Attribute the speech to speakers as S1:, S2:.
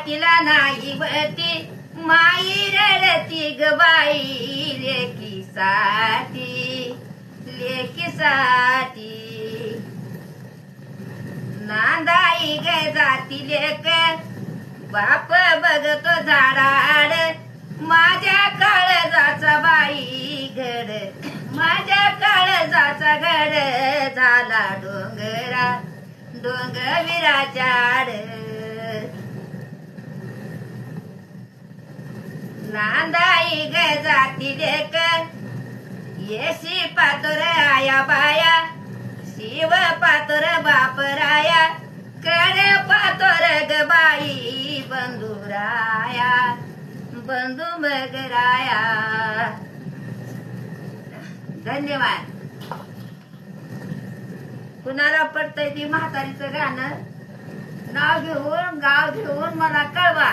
S1: तिला नाही वती माई रडती ग बाई लेकीसाठी लेकीसाठी नांदाई ग जाती लेक बाप बघतो झाडाड माझ्या काळजाचा बाई घड माझ्या काळजाचा घड झाला डोंगरा डोंगरविराच्या आड नांदाई ग जाती लेक येशी पातोर आया बाया शिव पातोर बापराया कडे पातोर ग बाई बंधुराया बंधू मगराया. धन्यवाद. कुणाला पडतंय ती म्हातारीचं गाणं नाव घेऊन गाव घेऊन मला कळवा.